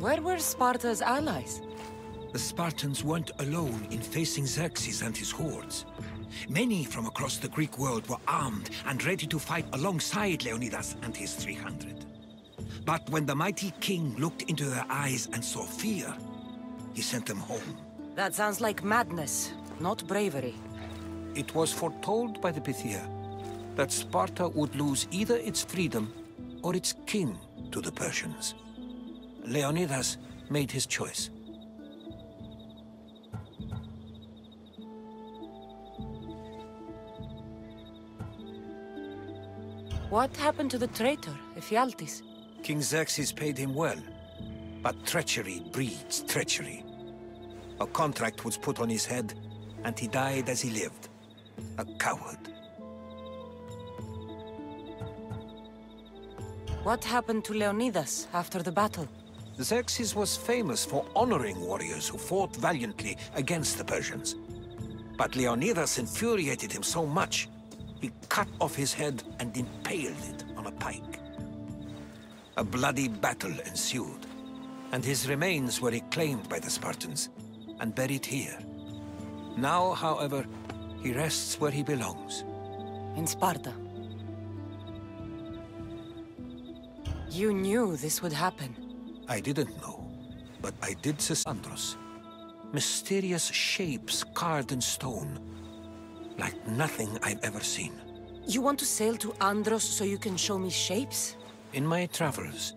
Where were Sparta's allies? The Spartans weren't alone in facing Xerxes and his hordes. Many from across the Greek world were armed and ready to fight alongside Leonidas and his 300. But when the mighty king looked into their eyes and saw fear, he sent them home. That sounds like madness, not bravery. It was foretold by the Pythia that Sparta would lose either its freedom or its king to the Persians. Leonidas made his choice. What happened to the traitor, Ephialtes? King Xerxes paid him well, but treachery breeds treachery. A contract was put on his head, and he died as he lived. A coward. What happened to Leonidas after the battle? Xerxes was famous for honoring warriors who fought valiantly against the Persians. But Leonidas infuriated him so much, he cut off his head and impaled it on a pike. A bloody battle ensued, and his remains were reclaimed by the Spartans and buried here. Now, however, he rests where he belongs. In Sparta. You knew this would happen. I didn't know, but I did see Andros. Mysterious shapes carved in stone, like nothing I've ever seen. You want to sail to Andros so you can show me shapes? In my travels,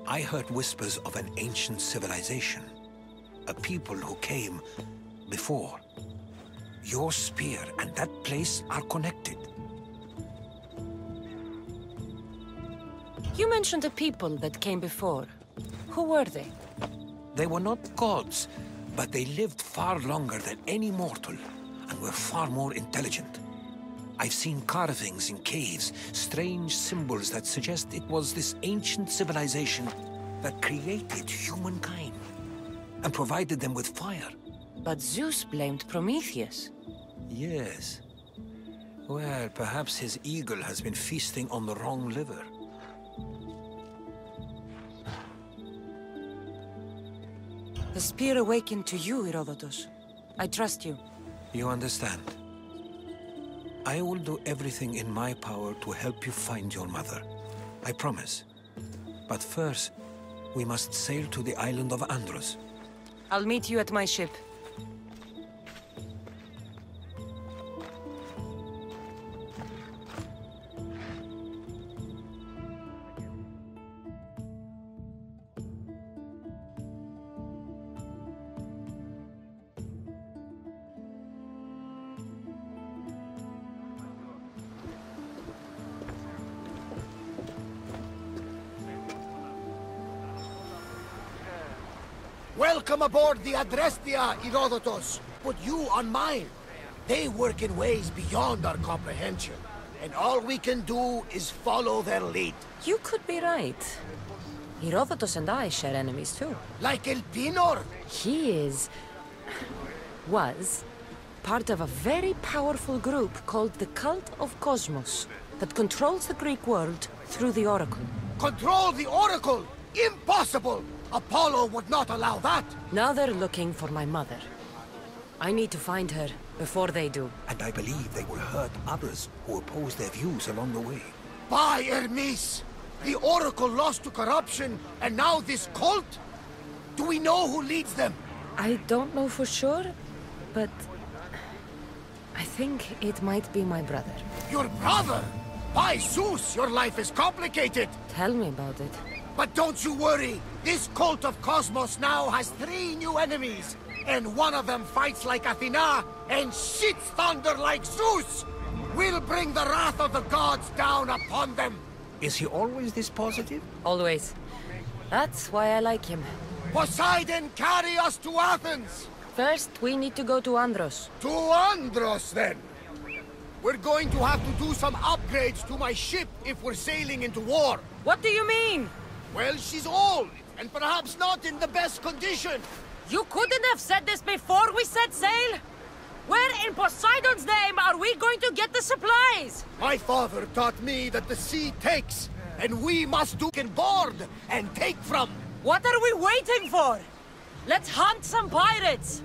I heard whispers of an ancient civilization. A people who came before. Your spear and that place are connected. You mentioned a people that came before. Who were they? They were not gods, but they lived far longer than any mortal, and were far more intelligent. I've seen carvings in caves, strange symbols that suggest it was this ancient civilization that created humankind, and provided them with fire. But Zeus blamed Prometheus. Yes. Well, perhaps his eagle has been feasting on the wrong liver. The spear awakened to you, Herodotus. I trust you. You understand. I will do everything in my power to help you find your mother. I promise. But first, we must sail to the island of Andros. I'll meet you at my ship. Welcome aboard the Adrestia, Herodotus. Put you on mine. They work in ways beyond our comprehension, and all we can do is follow their lead. You could be right. Herodotus and I share enemies too. Like Elpinor. He was part of a very powerful group called the Cult of Cosmos that controls the Greek world through the Oracle. Control the Oracle? Impossible! Apollo would not allow that! Now they're looking for my mother. I need to find her before they do. And I believe they will hurt others who oppose their views along the way. By Hermes! The Oracle lost to corruption, and now this cult? Do we know who leads them? I don't know for sure, but I think it might be my brother. Your brother? By Zeus, your life is complicated! Tell me about it. But don't you worry! This cult of Cosmos now has 3 new enemies! And one of them fights like Athena and shits thunder like Zeus! We'll bring the wrath of the gods down upon them! Is he always this positive? Always. That's why I like him. Poseidon, carry us to Athens! First, we need to go to Andros. To Andros, then! We're going to have to do some upgrades to my ship if we're sailing into war. What do you mean? Well, she's old, and perhaps not in the best condition. You couldn't have said this before we set sail? Where in Poseidon's name are we going to get the supplies? My father taught me that the sea takes, and we must do in board and take from. What are we waiting for? Let's hunt some pirates!